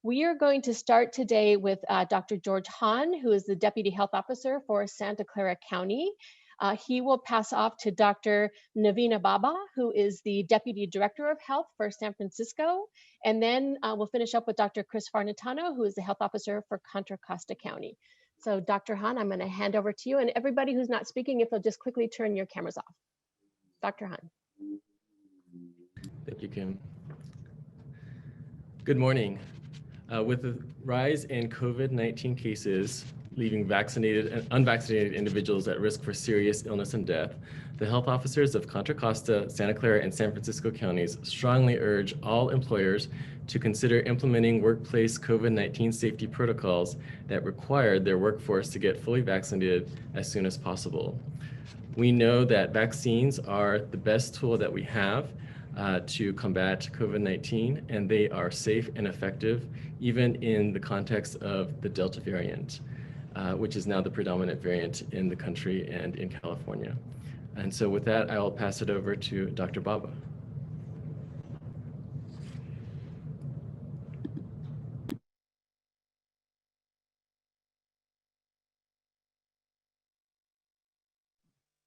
We are going to start today with Dr. George Hahn, who is the Deputy Health Officer for Santa Clara County. He will pass off to Dr. Navina Baba, who is the Deputy Director of Health for San Francisco. And then we'll finish up with Dr. Chris Farnitano, who is the Health Officer for Contra, Costa County. So Dr. Hahn, I'm gonna hand over to you, and everybody who's not speaking, if you'll just quickly turn your cameras off. Dr. Hahn. Thank you, Kim. Good morning. With the rise in COVID-19 cases, leaving vaccinated and unvaccinated individuals at risk for serious illness and death, the health officers of Contra Costa, Santa Clara, and San Francisco counties strongly urge all employers to consider implementing workplace COVID-19 safety protocols that require their workforce to get fully vaccinated as soon as possible. We know that vaccines are the best tool that we have to combat COVID-19, and they are safe and effective, even in the context of the Delta variant, which is now the predominant variant in the country and in California. And so with that, I will pass it over to Dr. Baba.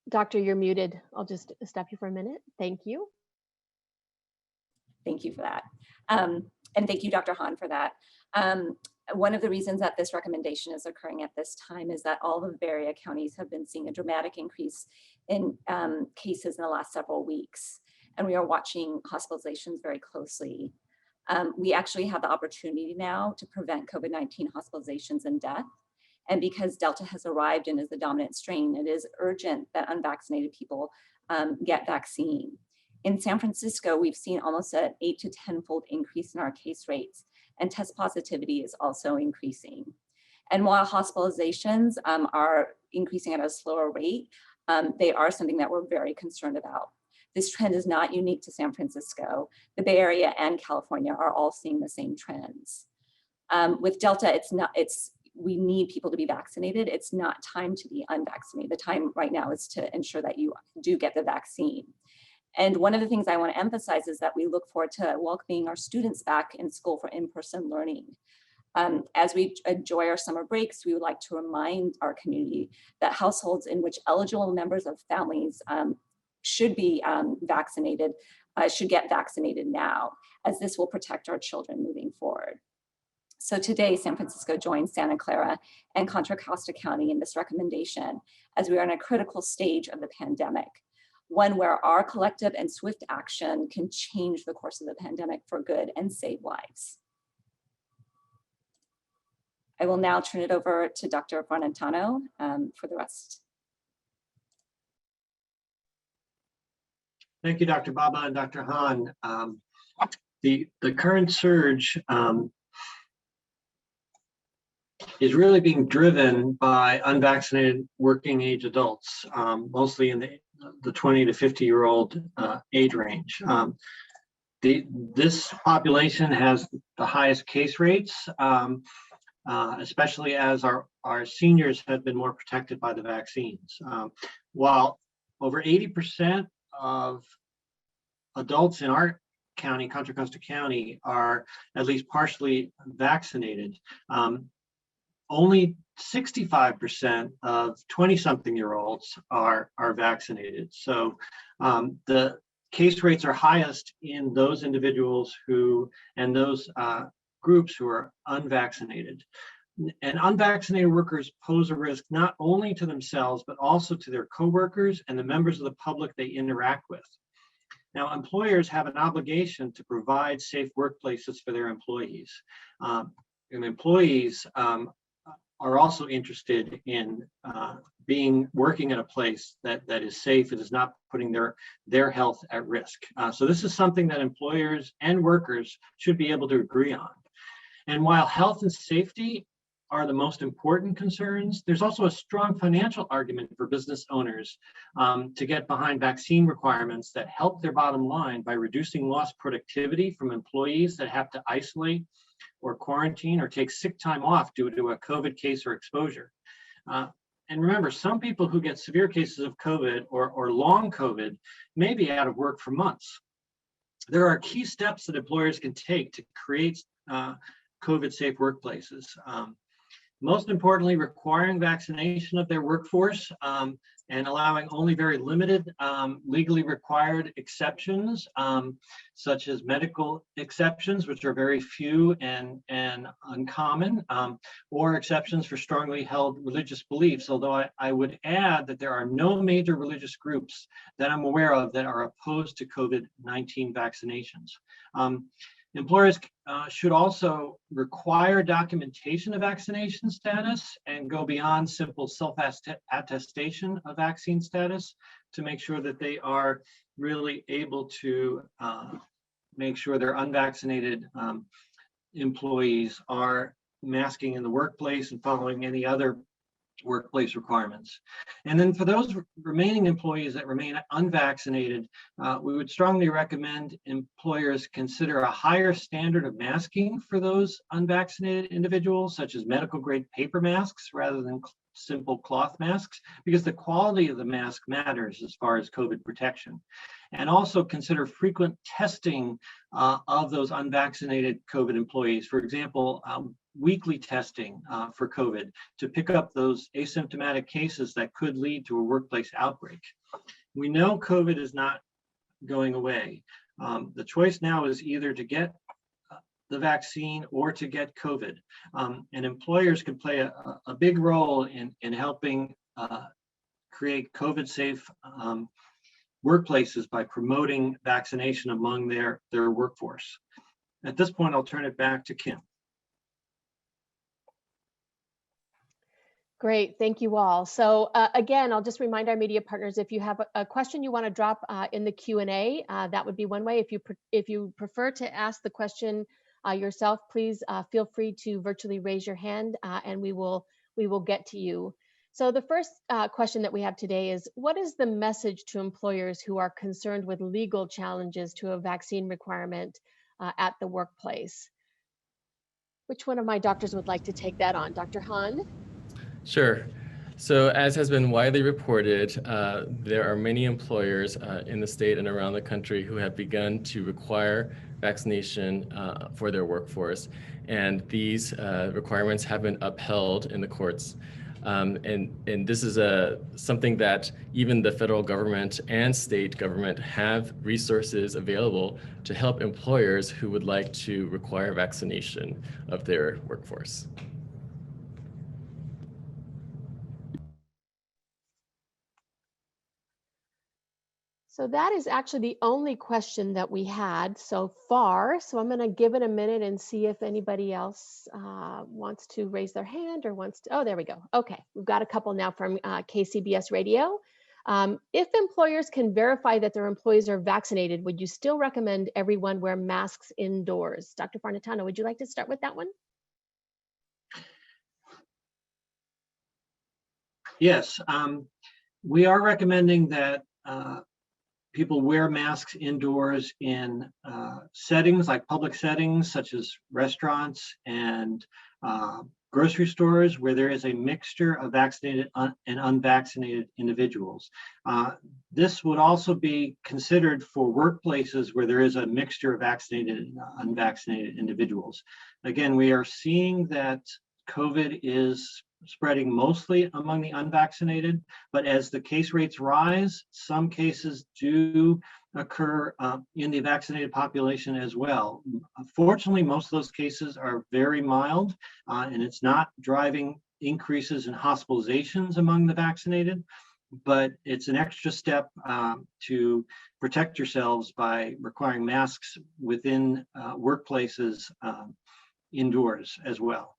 Doctor, you're muted. I'll just stop you for a minute. Thank you. Thank you for that. And thank you, Dr. Hahn, for that. One of the reasons that this recommendation is occurring at this time is that all of the Bay Area counties have been seeing a dramatic increase in cases in the last several weeks. And we are watching hospitalizations very closely. We actually have the opportunity now to prevent COVID-19 hospitalizations and death. And because Delta has arrived and is the dominant strain, it is urgent that unvaccinated people get vaccine. In San Francisco, we've seen almost an 8 to 10-fold increase in our case rates, and test positivity is also increasing. And while hospitalizations are increasing at a slower rate, they are something that we're very concerned about. This trend is not unique to San Francisco. The Bay Area and California are all seeing the same trends. With Delta, we need people to be vaccinated. It's not time to be unvaccinated. The time right now is to ensure that you do get the vaccine. And one of the things I want to emphasize is that we look forward to welcoming our students back in school for in-person learning. As we enjoy our summer breaks, we would like to remind our community that households in which eligible members of families should be vaccinated, should get vaccinated now, as this will protect our children moving forward. So today, San Francisco joins Santa Clara and Contra Costa County in this recommendation, as we are in a critical stage of the pandemic, one where our collective and swift action can change the course of the pandemic for good and save lives. I will now turn it over to Dr. Farnitano for the rest. Thank you, Dr. Baba and Dr. Hahn. The current surge is really being driven by unvaccinated working age adults, mostly in the 20 to 50-year-old age range. This population has the highest case rates, especially as our seniors have been more protected by the vaccines. While over 80% of adults in our county, Contra Costa County, are at least partially vaccinated, only 65% of 20-something-year-olds are vaccinated. So the case rates are highest in those individuals and those groups who are unvaccinated. And unvaccinated workers pose a risk not only to themselves, but also to their coworkers and the members of the public they interact with. Now, employers have an obligation to provide safe workplaces for their employees. And employees are also interested in working at a place that is safe and is not putting their health at risk. So this is something that employers and workers should be able to agree on. And while health and safety are the most important concerns, there's also a strong financial argument for business owners to get behind vaccine requirements that help their bottom line by reducing lost productivity from employees that have to isolate or quarantine or take sick time off due to a COVID case or exposure. And remember, some people who get severe cases of COVID or long COVID may be out of work for months. There are key steps that employers can take to create COVID-safe workplaces. Most importantly, requiring vaccination of their workforce and allowing only very limited legally required exceptions, such as medical exceptions, which are very few and uncommon, or exceptions for strongly held religious beliefs. Although I would add that there are no major religious groups that I'm aware of that are opposed to COVID-19 vaccinations. Employers should also require documentation of vaccination status and go beyond simple self-attestation of vaccine status to make sure that they are really able to make sure their unvaccinated employees are masking in the workplace and following any other workplace requirements. And then for those remaining employees that remain unvaccinated, we would strongly recommend employers consider a higher standard of masking for those unvaccinated individuals, such as medical grade paper masks rather than simple cloth masks, because the quality of the mask matters as far as COVID protection. And also consider frequent testing of those unvaccinated COVID employees. For example, weekly testing for COVID to pick up those asymptomatic cases that could lead to a workplace outbreak. We know COVID is not going away. The choice now is either to get the vaccine or to get COVID. And employers can play a big role in helping create COVID-safe workplaces by promoting vaccination among their workforce. At this point, I'll turn it back to Kim. Great, thank you all. So again, I'll just remind our media partners, if you have a question you want to drop in the Q&A, that would be one way. If you prefer to ask the question yourself, please feel free to virtually raise your hand and we will get to you. So the first question that we have today is, what is the message to employers who are concerned with legal challenges to a vaccine requirement at the workplace? Which one of my doctors would like to take that on? Dr. Han? Sure. So as has been widely reported, there are many employers in the state and around the country who have begun to require vaccination for their workforce. And these requirements have been upheld in the courts. And this is something that even the federal government and state government have resources available to help employers who would like to require vaccination of their workforce. So that is actually the only question that we had so far. So I'm going to give it a minute and see if anybody else wants to raise their hand or wants to. Oh, there we go. Okay, we've got a couple now from KCBS Radio. If employers can verify that their employees are vaccinated, would you still recommend everyone wear masks indoors? Dr. Farnitano, would you like to start with that one? Yes, we are recommending that people wear masks indoors in settings like public settings, such as restaurants and grocery stores, where there is a mixture of vaccinated and unvaccinated individuals. This would also be considered for workplaces where there is a mixture of vaccinated and unvaccinated individuals. Again, we are seeing that COVID is spreading mostly among the unvaccinated, but as the case rates rise, some cases do occur in the vaccinated population as well. Fortunately, most of those cases are very mild, and it's not driving increases in hospitalizations among the vaccinated, but it's an extra step to protect yourselves by requiring masks within workplaces indoors as well.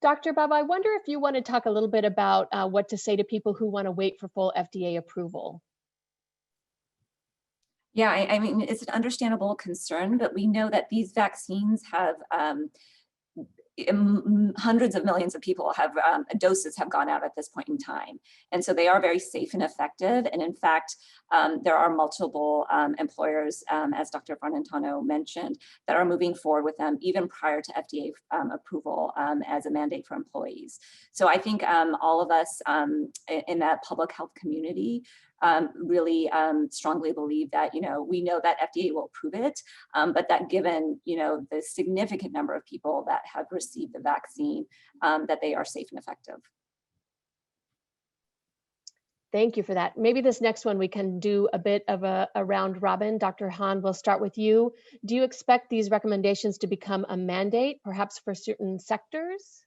Dr. Baba, I wonder if you want to talk a little bit about what to say to people who want to wait for full FDA approval. Yeah, I mean, it's an understandable concern, but we know that these vaccines have hundreds of millions of people have doses have gone out at this point in time. And so they are very safe and effective. And in fact, there are multiple employers, as Dr. Farnitano mentioned, that are moving forward with them even prior to FDA approval as a mandate for employees. So I think all of us in that public health community really strongly believe that, we know that FDA will approve it, but that given, the significant number of people that have received the vaccine, that they are safe and effective. Thank you for that. Maybe this next one we can do a bit of a round robin. Dr. Hahn, we'll start with you. Do you expect these recommendations to become a mandate, perhaps for certain sectors?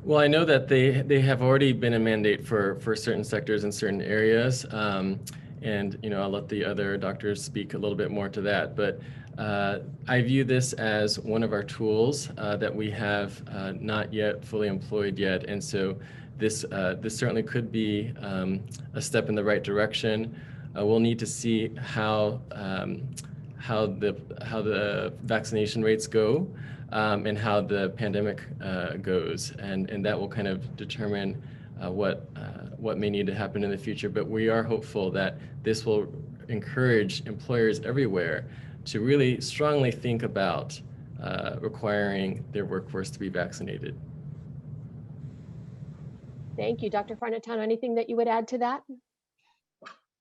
Well, I know that they have already been a mandate for certain sectors in certain areas. And I'll let the other doctors speak a little bit more to that. But I view this as one of our tools that we have not yet fully employed yet. And so this certainly could be a step in the right direction. We'll need to see how the vaccination rates go and how the pandemic goes, and that will kind of determine what may need to happen in the future. But we are hopeful that this will encourage employers everywhere to really strongly think about requiring their workforce to be vaccinated. Thank you. Dr. Farnitano, anything that you would add to that?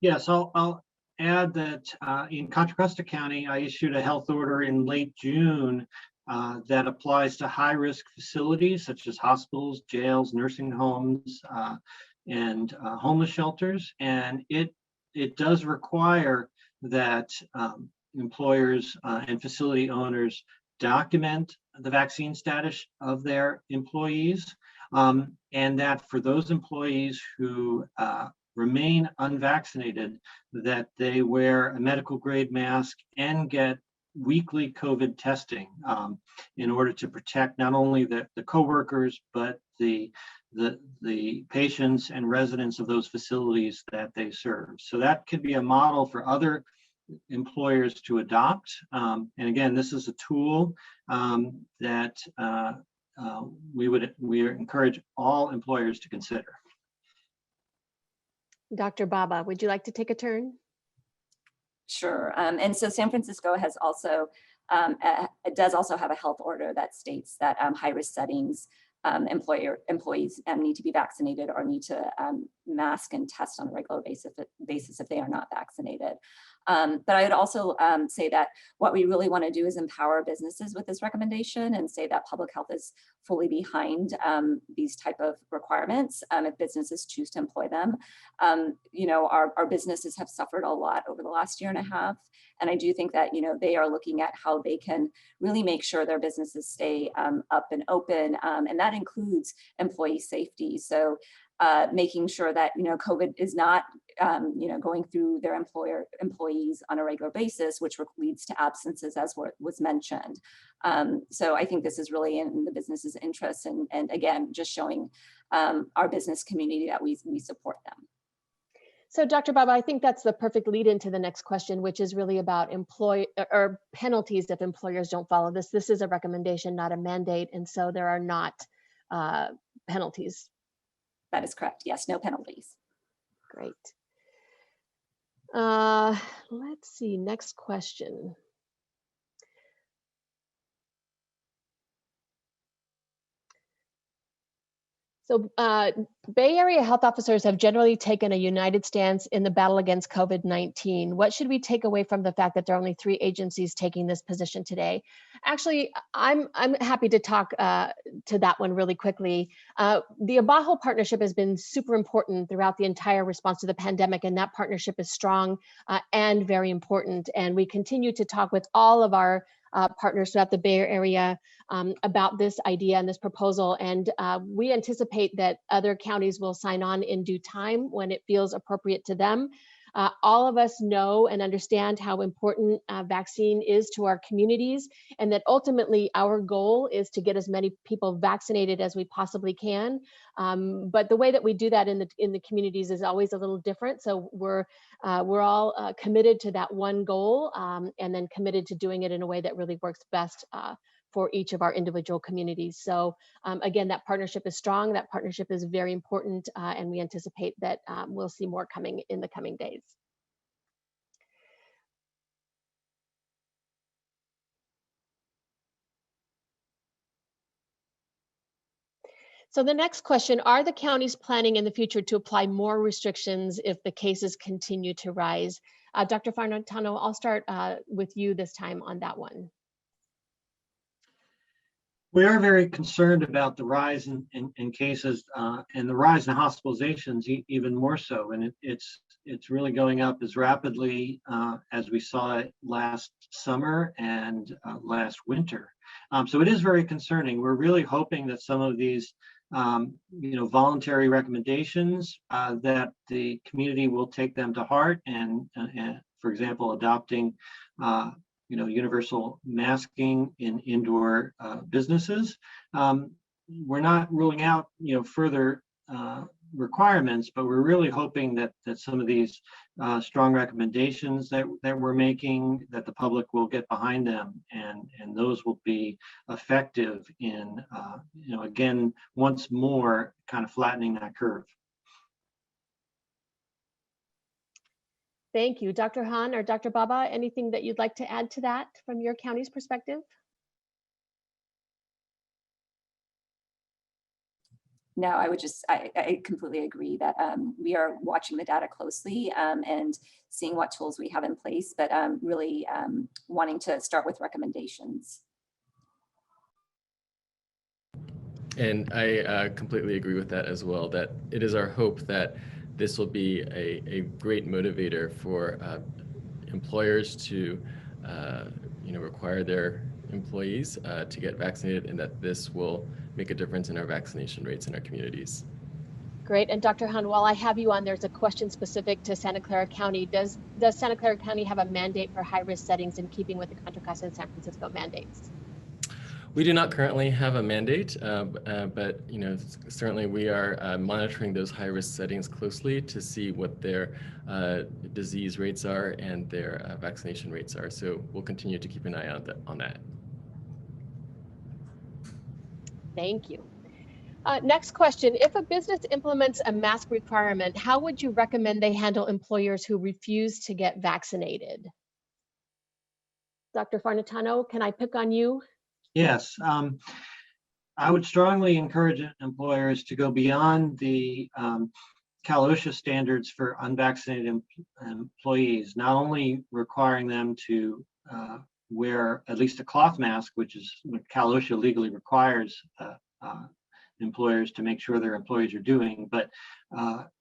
Yes, I'll add that in Contra Costa County, I issued a health order in late June that applies to high-risk facilities such as hospitals, jails, nursing homes, and homeless shelters. And it does require that employers and facility owners document the vaccine status of their employees, and that for those employees who remain unvaccinated, that they wear a medical grade mask and get weekly COVID testing in order to protect not only the coworkers, but the patients and residents of those facilities that they serve. So that could be a model for other employers to adopt. And again, this is a tool that we encourage all employers to consider. Dr. Baba, would you like to take a turn? Sure. And so San Francisco has also, it does also have a health order that states that high-risk settings, employees need to be vaccinated or need to mask and test on a regular basis if they are not vaccinated. But I would also say that what we really want to do is empower businesses with this recommendation and say that public health is fully behind these type of requirements if businesses choose to employ them. Our businesses have suffered a lot over the last year and a half. And I do think that, they are looking at how they can really make sure their businesses stay up and open. And that includes employee safety. So making sure that, COVID is not, going through their employees on a regular basis, which leads to absences as what was mentioned. So I think this is really in the business's interest. And again, just showing our business community that we support them. So Dr. Baba, I think that's the perfect lead into the next question, which is really about or penalties if employers don't follow this. This is a recommendation, not a mandate. And so there are not penalties. That is correct. Yes, no penalties. Great. Let's see, next question. So Bay Area health officers have generally taken a united stance in the battle against COVID-19. What should we take away from the fact that there are only 3 agencies taking this position today? Actually, I'm happy to talk to that one really quickly. The Abajo partnership has been super important throughout the entire response to the pandemic, and that partnership is strong and very important. And we continue to talk with all of our partners throughout the Bay Area about this idea and this proposal. And we anticipate that other counties will sign on in due time when it feels appropriate to them. All of us know and understand how important vaccine is to our communities, and that ultimately our goal is to get as many people vaccinated as we possibly can. But the way that we do that in the communities is always a little different. So we're all committed to that one goal, and then committed to doing it in a way that really works best for each of our individual communities. So again, that partnership is strong, that partnership is very important, and we anticipate that we'll see more coming in the coming days. So the next question, are the counties planning in the future to apply more restrictions if the cases continue to rise? Dr. Farnitano, I'll start with you this time on that one. We are very concerned about the rise in cases and the rise in hospitalizations even more so. And it's really going up as rapidly as we saw it last summer and last winter. So it is very concerning. We're really hoping that some of these voluntary recommendations that the community will take them to heart and for example, adopting universal masking in indoor businesses. We're not ruling out, further requirements, but we're really hoping that some of these strong recommendations that we're making, that the public will get behind them, and those will be effective in, again, once more, kind of flattening that curve. Thank you. Dr. Han or Dr. Baba, anything that you'd like to add to that from your county's perspective? No, I completely agree that we are watching the data closely and seeing what tools we have in place, but really wanting to start with recommendations. And I completely agree with that as well, that it is our hope that this will be a great motivator for employers to require their employees to get vaccinated, and that this will make a difference in our vaccination rates in our communities. Great. And Dr. Han, while I have you on, there's a question specific to Santa Clara County. Does Santa Clara County have a mandate for high-risk settings in keeping with the Contra, Costa, and San Francisco mandates? We do not currently have a mandate, but certainly we are monitoring those high-risk settings closely to see what their disease rates are and their vaccination rates are. So we'll continue to keep an eye out on that. Thank you. Next question, if a business implements a mask requirement, how would you recommend they handle employers who refuse to get vaccinated? Dr. Farnitano, can I pick on you? Yes, I would strongly encourage employers to go beyond the Cal OSHA standards for unvaccinated employees, not only requiring them to wear at least a cloth mask, which is what Cal OSHA legally requires employers to make sure their employees are doing, but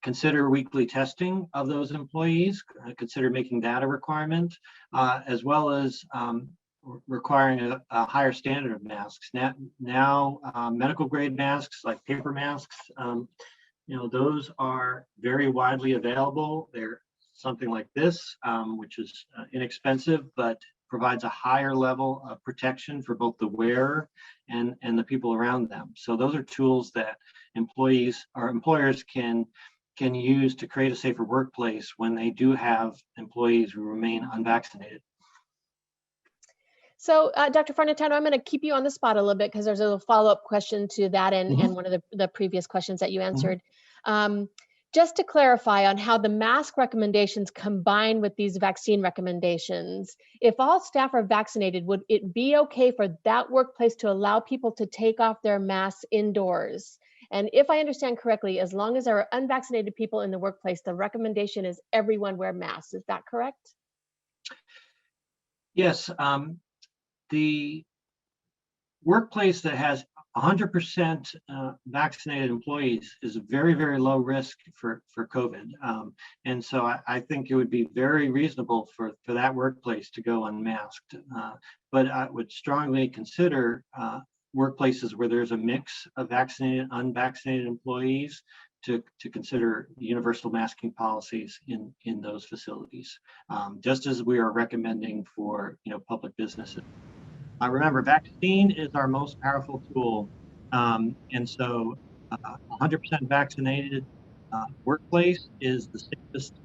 consider weekly testing of those employees, consider making that a requirement, as well as requiring a higher standard of masks. Now medical grade masks, like paper masks, those are very widely available. They're something like this, which is inexpensive, but provides a higher level of protection for both the wearer and the people around them. So those are tools that employees or employers can use to create a safer workplace when they do have employees who remain unvaccinated. So Dr. Farnitano, I'm going to keep you on the spot a little bit because there's a follow-up question to that and one of the previous questions that you answered. Just to clarify on how the mask recommendations combine with these vaccine recommendations, if all staff are vaccinated, would it be okay for that workplace to allow people to take off their masks indoors? And if I understand correctly, as long as there are unvaccinated people in the workplace, the recommendation is everyone wear masks. Is that correct? Yes. The workplace that has 100% vaccinated employees is a very, very low risk for COVID. And so I think it would be very reasonable for that workplace to go unmasked. But I would strongly consider workplaces where there's a mix of vaccinated, unvaccinated employees to consider universal masking policies in those facilities, just as we are recommending for public businesses. Remember, vaccine is our most powerful tool, and so 100% vaccinated workplace is the safest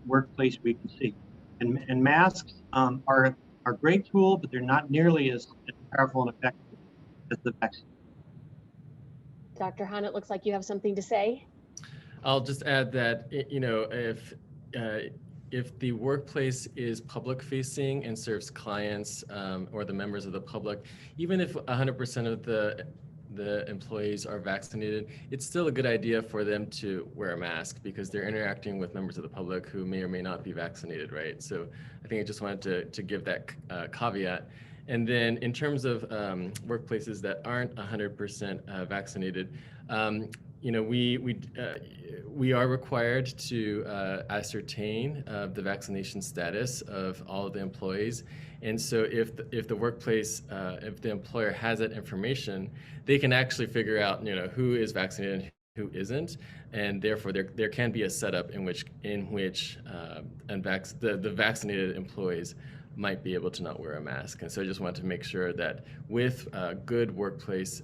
workplace we can see. And masks are a great tool, but they're not nearly as powerful and effective as the vaccine. Dr. Han, it looks like you have something to say. I'll just add that if the workplace is public facing and serves clients or the members of the public, even if 100% of the employees are vaccinated, it's still a good idea for them to wear a mask because they're interacting with members of the public who may or may not be vaccinated, right? So I think I just wanted to give that caveat. And then in terms of workplaces that aren't 100% vaccinated, you know, we are required to ascertain the vaccination status of all of the employees. And so if the workplace, if the employer has that information, they can actually figure out, you know, who is vaccinated and who isn't, and therefore there can be a setup in which the vaccinated employees might be able to not wear a mask. And so I just wanted to make sure that with good workplace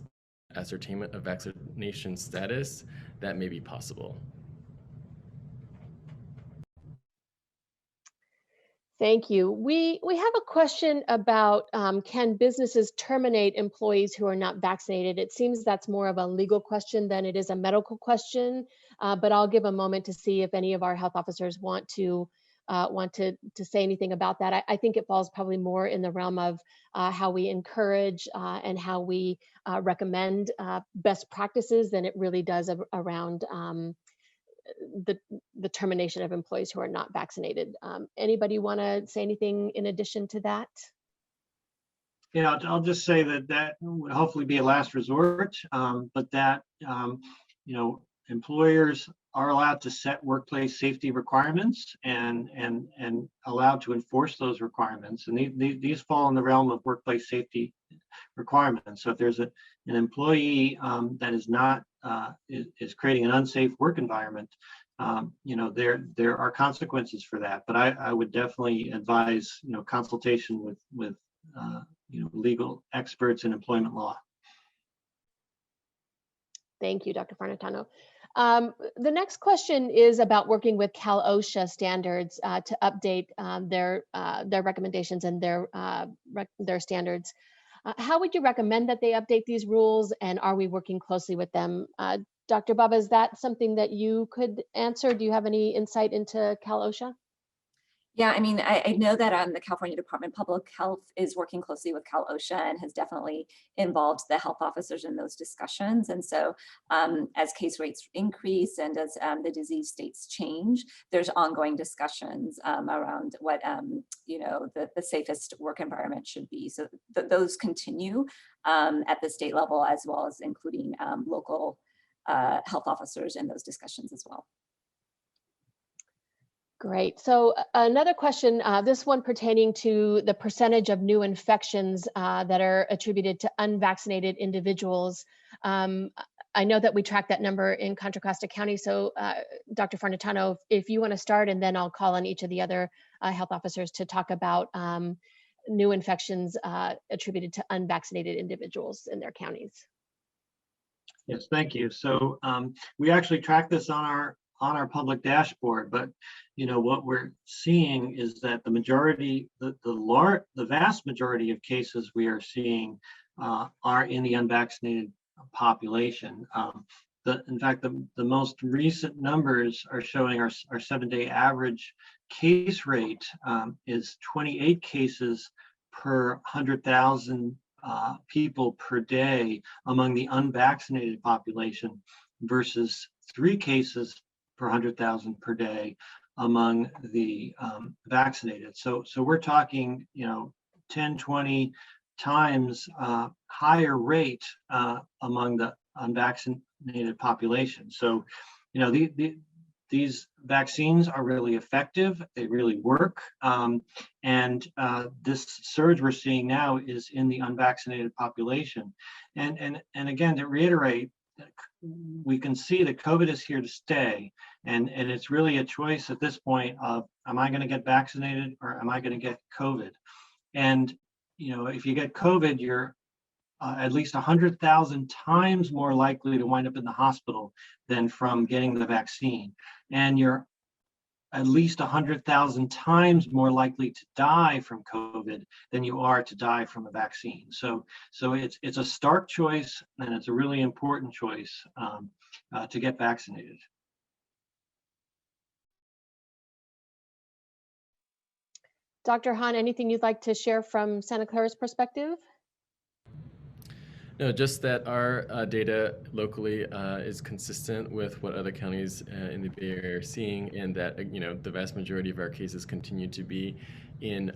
ascertainment of vaccination status, that may be possible. Thank you. We have a question about can businesses terminate employees who are not vaccinated? It seems that's more of a legal question than it is a medical question, but I'll give a moment to see if any of our health officers want to say anything about that. I think it falls probably more in the realm of how we encourage and how we recommend best practices than it really does around the termination of employees who are not vaccinated. Anybody want to say anything in addition to that? Yeah, I'll just say that would hopefully be a last resort, but that you know, employers are allowed to set workplace safety requirements and allowed to enforce those requirements, and these fall in the realm of workplace safety requirements. So if there's an employee that is not is creating an unsafe work environment, you know, there are consequences for that. But I would definitely advise, you know, consultation with you know, legal experts in employment law. Thank you, Dr. Farnitano. The next question is about working with Cal OSHA standards to update their recommendations and their standards. How would you recommend that they update these rules, and are we working closely with them? Dr. Baba, is that something that you could answer? Do you have any insight into Cal OSHA? Yeah, I mean, I know that the California Department of Public Health is working closely with Cal OSHA and has definitely involved the health officers in those discussions. And so as case rates increase and as the disease states change, there's ongoing discussions around what, you know, the safest work environment should be. So those continue at the state level, as well as including local health officers in those discussions as well. Great. So another question, this one pertaining to the percentage of new infections that are attributed to unvaccinated individuals. I know that we track that number in Contra Costa County. So Dr. Farnitano, if you want to start, and then I'll call on each of the other health officers to talk about new infections attributed to unvaccinated individuals in their counties. Yes, thank you. So we actually track this on our public dashboard, but you know what we're seeing is that the majority, the vast majority of cases we are seeing are in the unvaccinated population. In fact, the most recent numbers are showing our 7-day average case rate is 28 cases per 100,000 people per day among the unvaccinated population versus 3 cases per 100,000 per day among the vaccinated. So we're talking, you know, 10, 20 times higher rate among the unvaccinated population. So, you know, these vaccines are really effective. They really work. And this surge we're seeing now is in the unvaccinated population. And again, to reiterate, we can see that COVID is here to stay. And it's really a choice at this point of, am I going to get vaccinated or am I going to get COVID? And, you know, if you get COVID, you're at least 100,000 times more likely to wind up in the hospital than from getting the vaccine. And you're at least 100,000 times more likely to die from COVID than you are to die from a vaccine. So it's a stark choice, and it's a really important choice to get vaccinated. Dr. Hahn, anything you'd like to share from Santa Clara's perspective? No, just that our data locally is consistent with what other counties in the Bay Area are seeing, and that the vast majority of our cases continue to be in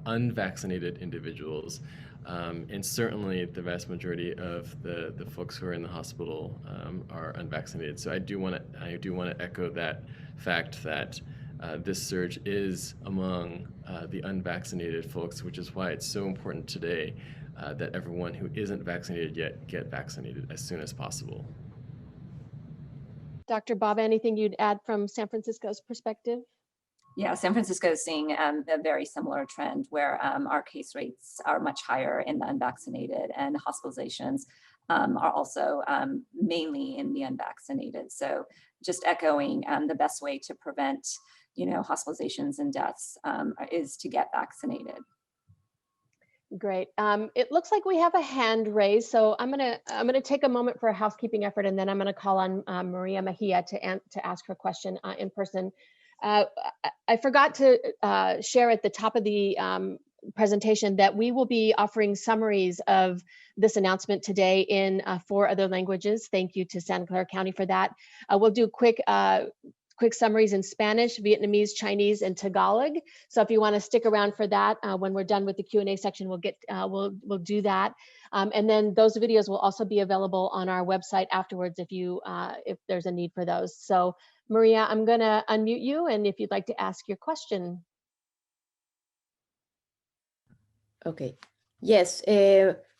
unvaccinated individuals, and certainly the vast majority of the folks who are in the hospital are unvaccinated. So I do want to echo that fact that this surge is among the unvaccinated folks, which is why it's so important today that everyone who isn't vaccinated yet get vaccinated as soon as possible. Dr. Bob, anything you'd add from San Francisco's perspective? Yeah, San Francisco is seeing a very similar trend where our case rates are much higher in the unvaccinated, and hospitalizations are also mainly in the unvaccinated. So just echoing the best way to prevent hospitalizations and deaths is to get vaccinated. Great. It looks like we have a hand raised, so I'm gonna take a moment for a housekeeping effort, and then I'm gonna call on Maria Mejia to ask her question in person. I forgot to share at the top of the presentation that we will be offering summaries of this announcement today in 4 other languages. Thank you to Santa Clara County for that. We'll do quick summaries in Spanish, Vietnamese, Chinese, and Tagalog. So if you want to stick around for that, when we're done with the Q&A section, we'll do that. And then those videos will also be available on our website afterwards if there's a need for those. So Maria, I'm going to unmute you, and if you'd like to ask your question. Okay. Yes.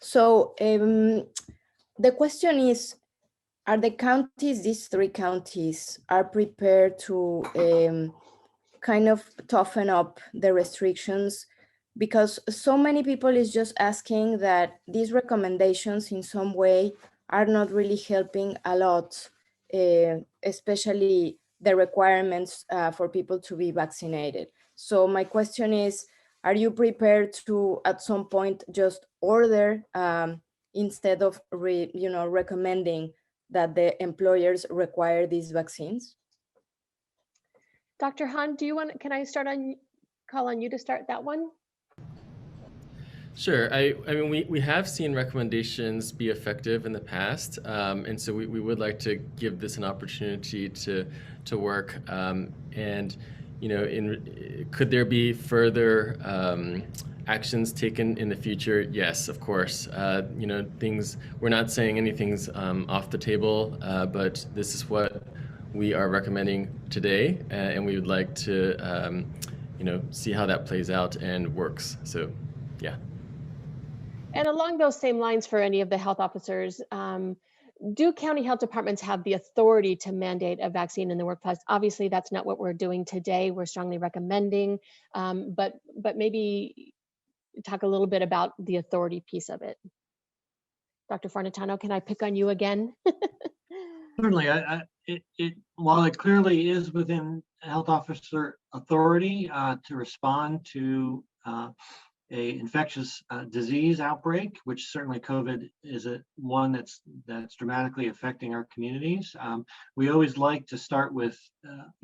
So the question is, are the counties, these 3 counties, are prepared to kind of toughen up the restrictions? Because so many people is just asking that these recommendations in some way are not really helping a lot, especially the requirements for people to be vaccinated. So my question is, are you prepared to at some point just order instead of recommending that the employers require these vaccines? Dr. Han, can I call on you to start that one? Sure. I mean, we have seen recommendations be effective in the past, and so we would like to give this an opportunity to work. And could there be further actions taken in the future? Yes, of course. We're not saying anything's off the table, but this is what we are recommending today, and we would like to see how that plays out and works. So, yeah. And along those same lines, for any of the health officers, do county health departments have the authority to mandate a vaccine in the workplace? Obviously, that's not what we're doing today. We're strongly recommending, but maybe talk a little bit about the authority piece of it. Dr. Farnitano, can I pick on you again? Certainly, while it clearly is within health officer authority to respond to a infectious disease outbreak, which certainly COVID is one that's dramatically affecting our communities. We always like to start with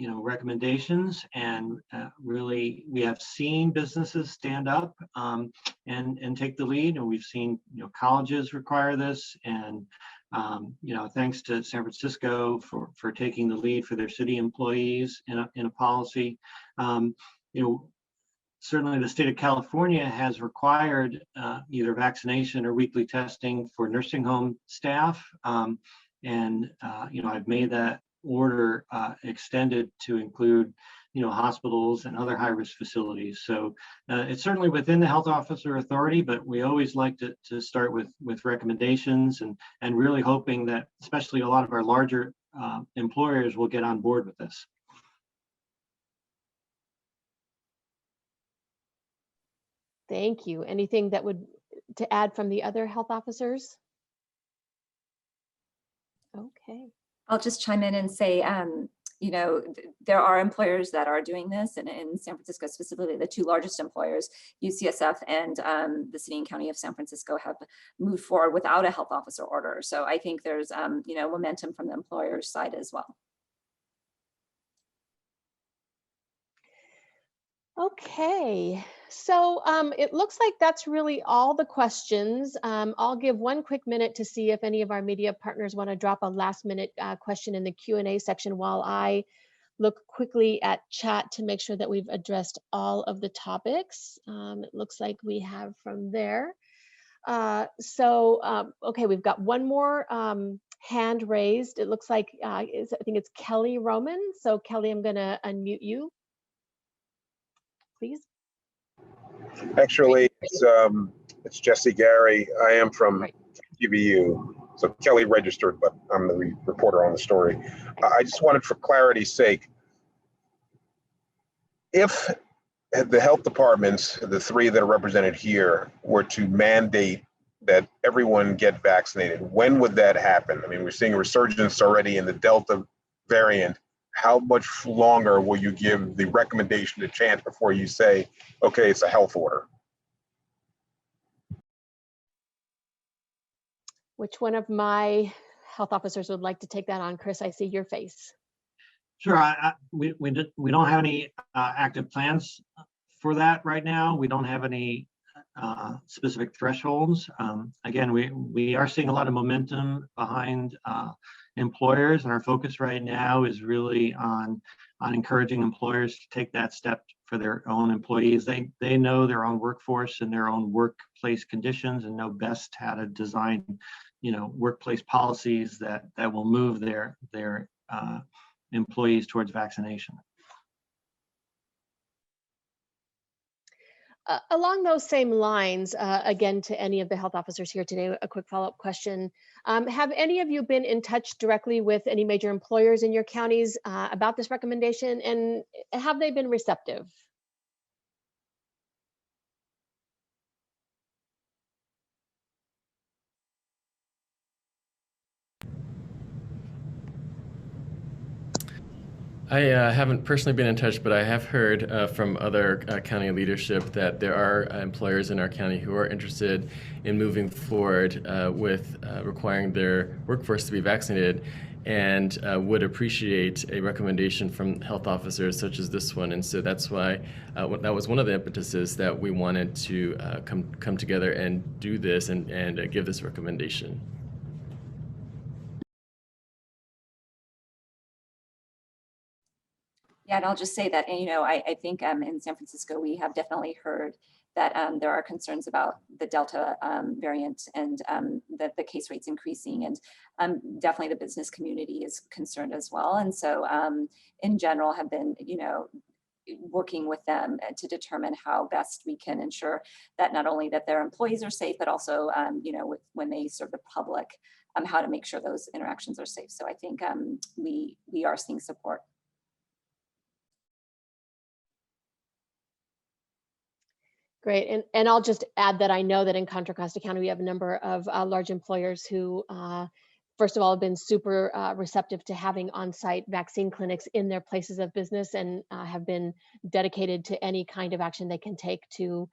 recommendations, and really we have seen businesses stand up and take the lead, and we've seen colleges require this, and thanks to San Francisco for taking the lead for their city employees in a policy. Certainly the state of California has required either vaccination or weekly testing for nursing home staff. I've made that order extended to include, hospitals and other high-risk facilities. So it's certainly within the health officer authority, but we always like to start with recommendations and really hoping that especially a lot of our larger employers will get on board with this. Thank you. Anything to add from the other health officers? Okay. I'll just chime in and say, there are employers that are doing this, and in San Francisco specifically, the 2 largest employers, UCSF and the city and county of San Francisco, have moved forward without a health officer order. So I think there's momentum from the employer's side as well. Okay, So it looks like that's really all the questions. I'll give one quick minute to see if any of our media partners want to drop a last minute question in the Q&A section while I look quickly at chat to make sure that we've addressed all of the topics. It looks like we have from there. Okay, we've got one more hand raised. It looks like, I think it's Kelly Roman. So Kelly, I'm gonna unmute you, please. Actually, it's Jesse Gary. I am from TVU. So Kelly registered, but I'm the reporter on the story. I just wanted, for clarity's sake, if the health departments, the three that are represented here, were to mandate that everyone get vaccinated, when would that happen? I mean, we're seeing a resurgence already in the Delta variant. How much longer will you give the recommendation to chance before you say, okay, it's a health order? Which one of my health officers would like to take that on? Chris, I see your face. Sure. We don't have any active plans for that right now. We don't have any specific thresholds. Again, we are seeing a lot of momentum behind employers, and our focus right now is really on encouraging employers to take that step for their own employees. They know their own workforce and their own workplace conditions, and know best how to design, workplace policies that will move their employees towards vaccination. Along those same lines, again, to any of the health officers here today, a quick follow-up question. Have any of you been in touch directly with any major employers in your counties about this recommendation, and have they been receptive? I haven't personally been in touch, but I have heard from other county leadership that there are employers in our county who are interested in moving forward with requiring their workforce to be vaccinated, and would appreciate a recommendation from health officers such as this one. And so that's why that was one of the impetuses that we wanted to come together and do this and give this recommendation. Yeah, and I'll just say that, I think in San Francisco, we have definitely heard that there are concerns about the Delta variant, and that the case rates increasing, and definitely the business community is concerned as well. And so in general have been, working with them to determine how best we can ensure that not only that their employees are safe, but also, when they serve the public, how to make sure those interactions are safe. So I think we are seeing support. Great, and I'll just add that I know that in Contra Costa County, we have a number of large employers who, first of all, have been super receptive to having on-site vaccine clinics in their places of business, and have been dedicated to any kind of action they can take to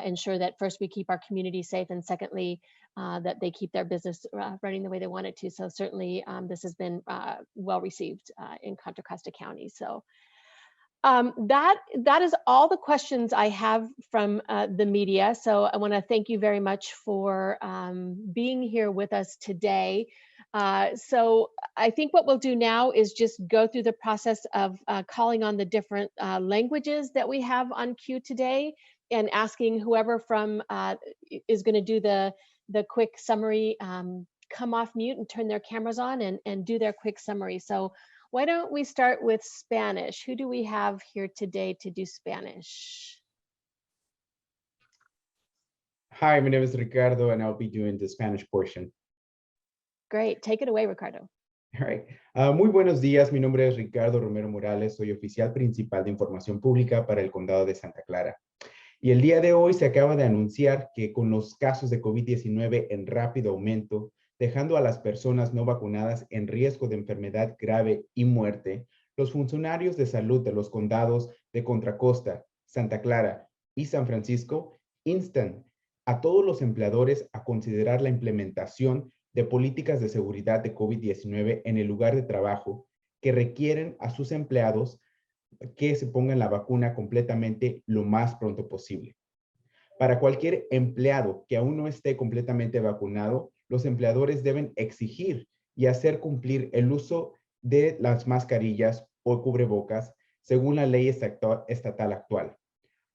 ensure that first we keep our community safe, and secondly, that they keep their business running the way they want it to. So certainly this has been well received in Contra Costa County. So that is all the questions I have from the media. So I want to thank you very much for being here with us today. So I think what we'll do now is just go through the process of calling on the different languages that we have on queue today, and asking whoever from is going to do the quick summary come off mute and turn their cameras on and do their quick summary. So why don't we start with Spanish? Who do we have here today to do Spanish? Hi, my name is Ricardo, and I'll be doing the Spanish portion. Great, take it away, Ricardo. All right. Muy buenos días, mi nombre es Ricardo Romero Morales, soy oficial principal de información pública para el condado de Santa Clara. Y el día de hoy se acaba de anunciar que con los casos de COVID-19 en rápido aumento, dejando a las personas no vacunadas en riesgo de enfermedad grave y muerte, los funcionarios de salud de los condados de Contra, Costa, Santa Clara y San Francisco instan a todos los empleadores a considerar la implementación de políticas de seguridad de COVID-19 en el lugar de trabajo que requieren a sus empleados que se pongan la vacuna completamente lo más pronto posible. Para cualquier empleado que aún no esté completamente vacunado, los empleadores deben exigir y hacer cumplir el uso de las mascarillas o cubrebocas según la ley estatal actual.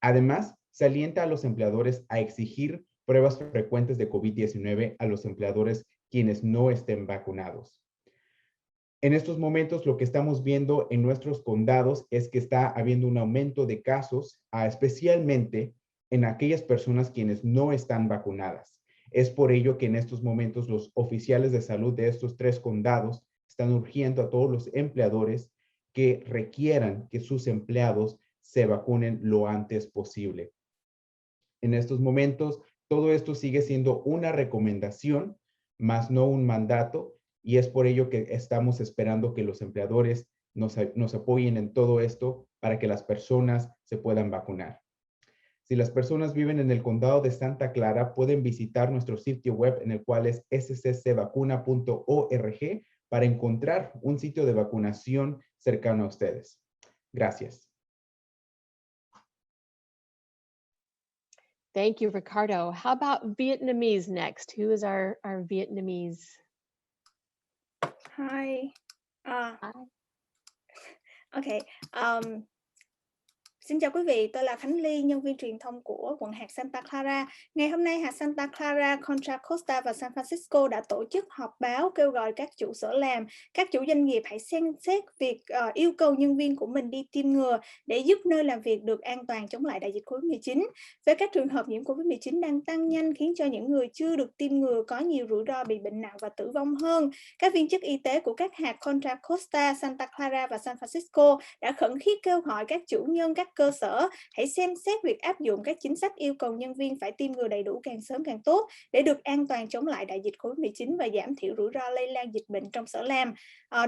Además, se alienta a los empleadores a exigir pruebas frecuentes de COVID-19 a los empleadores quienes no estén vacunados. En estos momentos, lo que estamos viendo en nuestros condados es que está habiendo un aumento de casos, especialmente en aquellas personas quienes no están vacunadas. Es por ello que en estos momentos los oficiales de salud de estos 3 condados están urgiendo a todos los empleadores que requieran que sus empleados se vacunen lo antes posible. En estos momentos, todo esto sigue siendo una recomendación, más no un mandato, y es por ello que estamos esperando que los empleadores nos apoyen en todo esto para que las personas se puedan vacunar. Si las personas viven en el condado de Santa Clara, pueden visitar nuestro sitio web en el cual es sccvacuna.org para encontrar un sitio de vacunación cercano a ustedes. Gracias. Thank you, Ricardo. How about Vietnamese next? Who is our Vietnamese? Hi. Hi. Okay. Xin chào quý vị, tôi là Khánh Ly, nhân viên truyền thông của quận hạt Santa Clara. Ngày hôm nay hạt Santa Clara, Contra, Costa và San Francisco đã tổ chức họp báo kêu gọi các chủ sở làm, các chủ doanh nghiệp hãy xem xét việc yêu cầu nhân viên của mình đi tiêm ngừa để giúp nơi làm việc được an toàn chống lại đại dịch COVID-19. Với các trường hợp nhiễm COVID-19 đang tăng nhanh khiến cho những người chưa được tiêm ngừa có nhiều rủi ro bị bệnh nặng và tử vong hơn, các viên chức y tế của các hạt Contra, Costa, Santa Clara và San Francisco đã khẩn thiết kêu gọi các chủ nhân, các cơ sở hãy xem xét việc áp dụng các chính sách yêu cầu nhân viên phải tiêm ngừa đầy đủ càng sớm càng tốt để được an toàn chống lại đại dịch COVID-19 và giảm thiểu rủi ro lây lan dịch bệnh trong sở làm.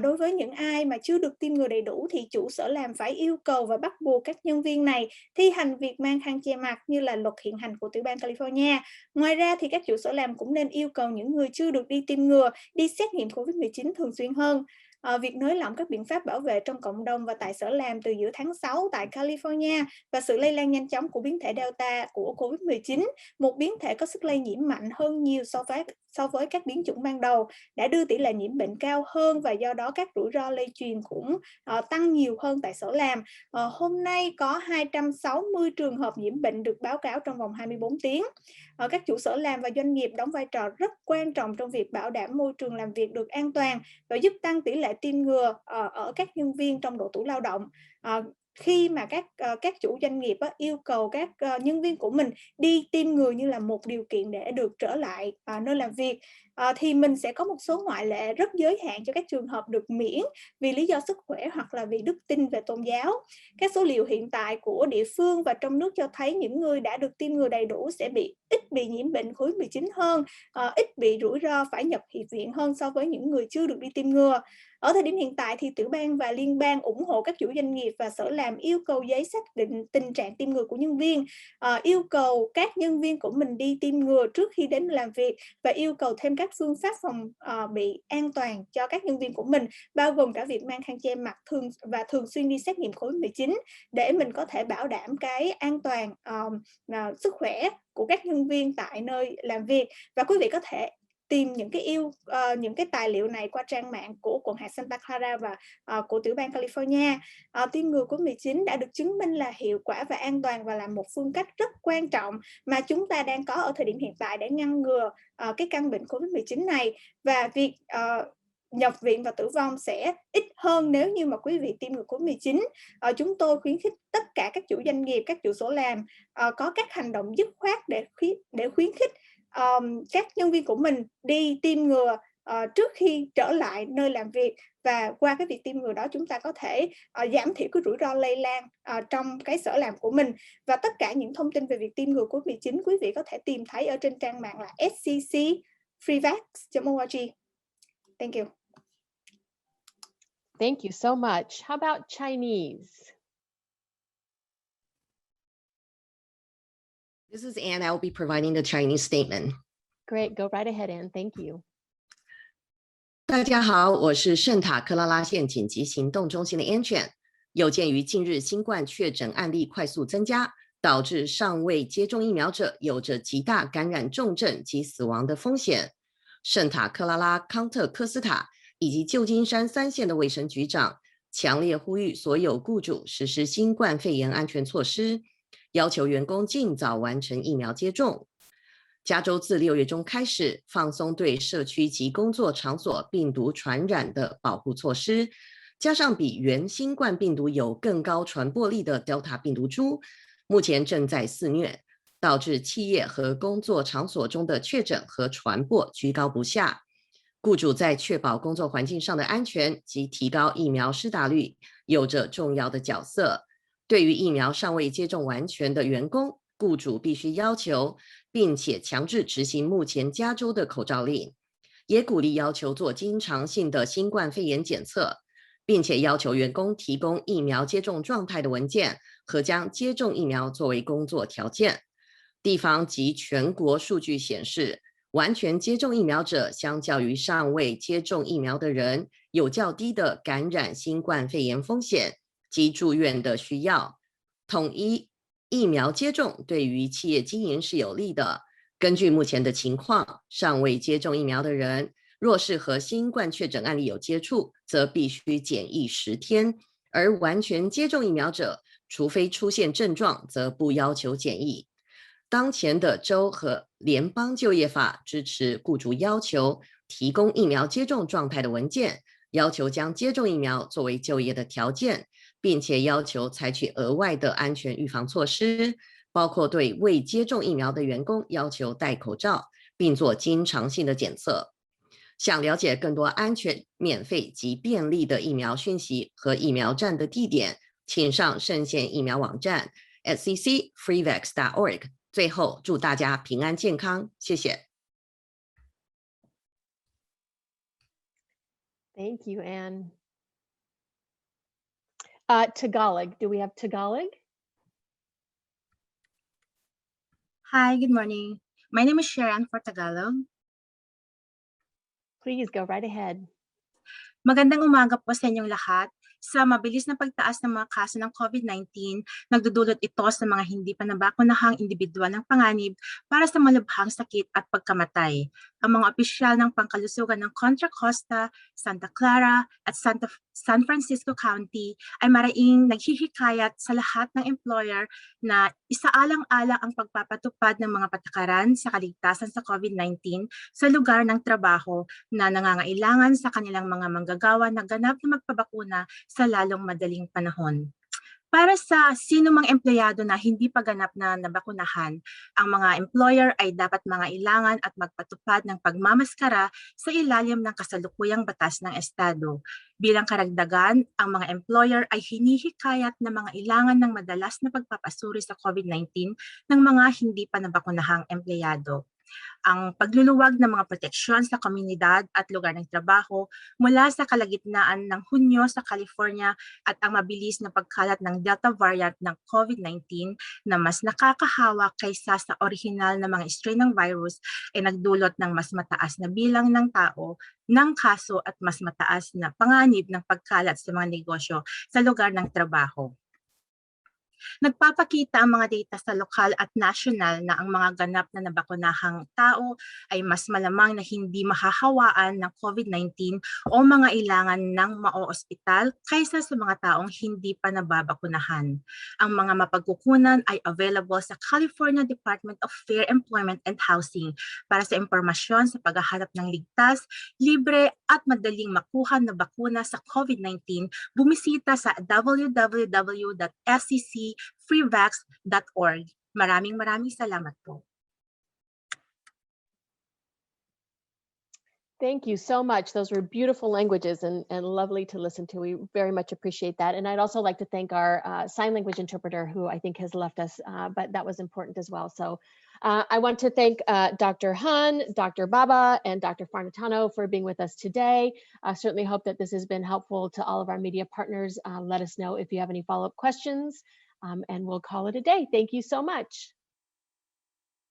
Đối với những ai mà chưa được tiêm ngừa đầy đủ thì chủ sở làm phải yêu cầu và bắt buộc các nhân viên này thi hành việc mang khăn che mặt như là luật hiện hành của tiểu bang California. Ngoài ra thì các chủ sở làm cũng nên yêu cầu những người chưa được đi tiêm ngừa đi xét nghiệm COVID-19 thường xuyên hơn. Việc nới lỏng các biện pháp bảo vệ trong cộng đồng và tại sở làm từ giữa tháng 6 tại California và sự lây lan nhanh chóng của biến thể Delta của COVID-19, một biến thể có sức lây nhiễm mạnh hơn nhiều so với các biến chủng ban đầu, đã đưa tỷ lệ nhiễm bệnh cao hơn và do đó các rủi ro lây truyền cũng tăng nhiều hơn tại sở làm. Hôm nay có 260 trường hợp nhiễm bệnh được báo cáo trong vòng 24 tiếng. Các chủ sở làm và doanh nghiệp đóng vai trò rất quan trọng trong việc bảo đảm môi trường làm việc được an toàn và giúp tăng tỷ lệ tiêm ngừa ở các nhân viên trong độ tuổi lao động. Khi mà các chủ doanh nghiệp yêu cầu các nhân viên của mình đi tiêm ngừa như là một điều kiện để được trở lại nơi làm việc, thì mình sẽ có một số ngoại lệ rất giới hạn cho các trường hợp được miễn vì lý do sức khỏe hoặc là vì đức tin về tôn giáo. Các số liệu hiện tại của địa phương và trong nước cho thấy những người đã được tiêm ngừa đầy đủ sẽ ít bị nhiễm bệnh COVID-19 hơn, ít bị rủi ro phải nhập viện hơn so với những người chưa được đi tiêm ngừa. Ở thời điểm hiện tại thì tiểu bang và liên bang ủng hộ các chủ doanh nghiệp và sở làm yêu cầu giấy xác định tình trạng tiêm ngừa của nhân viên, yêu cầu các nhân viên của mình đi tiêm ngừa trước khi đến làm việc và yêu cầu thêm các phương pháp phòng bị an toàn cho các nhân viên của mình, bao gồm cả việc mang khăn che mặt thường xuyên đi xét nghiệm COVID-19 để mình có thể bảo đảm cái an toàn sức khỏe của các nhân viên tại nơi làm việc. Và quý vị có thể tìm những cái tài liệu này qua trang mạng của quận hạt Santa Clara và của tiểu bang California. Tiêm ngừa COVID-19 đã được chứng minh là hiệu quả và an toàn và là một phương cách rất quan trọng mà chúng ta đang có ở thời điểm hiện tại để ngăn ngừa cái căn bệnh COVID-19 này, và việc nhập viện và tử vong sẽ ít hơn nếu như mà quý vị tiêm ngừa COVID-19. Chúng tôi khuyến khích tất cả các chủ doanh nghiệp, các chủ sở làm có các hành động dứt khoát để khuyến khích các nhân viên của mình đi tiêm ngừa trước khi trở lại nơi làm việc, và qua cái việc tiêm ngừa đó chúng ta có thể giảm thiểu cái rủi ro lây lan trong cái sở làm của mình. Và tất cả những thông tin về việc tiêm ngừa COVID-19 quý vị có thể tìm thấy ở trên trang mạng là sccfreevax.org. Thank you. Thank you so much. How about Chinese? This is Anne. I will be providing the Chinese statement. Great, go right ahead, Anne. Thank you. 大家好，我是圣塔克拉拉县紧急行动中心的 Anne。有鉴于近日新冠确诊案例快速增加，导致尚未接种疫苗者有着极大感染重症及死亡的风险。圣塔克拉拉、康特科斯塔以及旧金山3县的卫生局长强烈呼吁所有雇主实施新冠肺炎安全措施，要求员工尽早完成疫苗接种。加州自6月中开始放松对社区及工作场所病毒传染的保护措施，加上比原新冠病毒有更高传播力的 Delta 病毒株，目前正在肆虐，导致企业和工作场所中的确诊和传播居高不下。雇主在确保工作环境上的安全及提高疫苗施打率有着重要的角色。对于疫苗尚未接种完全的员工，雇主必须要求并且强制执行目前加州的口罩令，也鼓励要求做经常性的新冠肺炎检测，并且要求员工提供疫苗接种状态的文件和将接种疫苗作为工作条件。地方及全国数据显示，完全接种疫苗者相较于尚未接种疫苗的人有较低的感染新冠肺炎风险及住院的需要。统一疫苗接种对于企业经营是有利的。根据目前的情况，尚未接种疫苗的人若是和新冠确诊案例有接触，则必须检疫10天，而完全接种疫苗者，除非出现症状，则不要求检疫。当前的州和联邦就业法支持雇主要求提供疫苗接种状态的文件，要求将接种疫苗作为就业的条件，并且要求采取额外的安全预防措施，包括对未接种疫苗的员工要求戴口罩，并做经常性的检测。想了解更多安全、免费及便利的疫苗讯息和疫苗站的地点，请上圣县疫苗网站 @ccfreevax.org。最后，祝大家平安健康，谢谢。Thank you, Anne. Tagalog, do we have Tagalog? Hi, good morning. My name is Sharon for Tagalog. Please go right ahead. Magandang umaga po sa inyong lahat. Sa mabilis na pagtaas ng mga kaso ng COVID-19, nagdudulot ito sa mga hindi pa nabakunahang individual ng panganib para sa malubhang sakit at pagkamatay. Ang mga opisyal ng pangkalusugan ng Contra, Costa, Santa Clara at San Francisco County ay maraing naghihikayat sa lahat ng employer na isaalang-alang ang pagpapatupad ng mga patakaran sa kaligtasan sa COVID-19 sa lugar ng trabaho na nangangailangan sa kanilang mga manggagawa na ganap na magpabakuna sa lalong madaling panahon. Para sa sino mang empleyado na hindi pa ganap na nabakunahan, ang mga employer ay dapat mangailangan at magpatupad ng pagmamaskara sa ilalim ng kasalukuyang batas ng estado. Bilang karagdagan, ang mga employer ay hinihikayat na mangailangan ng madalas na pagpapasuri sa COVID-19 ng mga hindi pa nabakunahang empleyado. Ang pagluluwag ng mga proteksyon sa komunidad at lugar ng trabaho mula sa kalagitnaan ng Hunyo sa California at ang mabilis na pagkalat ng Delta variant ng COVID-19 na mas nakakahawa kaysa sa orihinal na mga strain ng virus ay nagdulot ng mas mataas na bilang ng tao ng kaso at mas mataas na panganib ng pagkalat sa mga negosyo sa lugar ng trabaho. Nagpapakita ang mga data sa lokal at national na ang mga ganap na nabakunahang tao ay mas malamang na hindi mahahawaan ng COVID-19 o mga ilangan ng maoospital kaysa sa mga taong hindi pa nababakunahan. Ang mga mapagkukunan ay available sa California Department of Fair Employment and Housing. Para sa impormasyon sa paghahanap ng ligtas, libre at madaling makuha na bakuna sa COVID-19, bumisita sa www.sccfreevax.org. Maraming salamat po. Thank you so much. Those were beautiful languages and lovely to listen to. We very much appreciate that. And I'd also like to thank our sign language interpreter who I think has left us, but that was important as well. So I want to thank Dr. Han, Dr. Baba, and Dr. Farnitano for being with us today. I certainly hope that this has been helpful to all of our media partners. Let us know if you have any follow-up questions, and we'll call it a day. Thank you so much.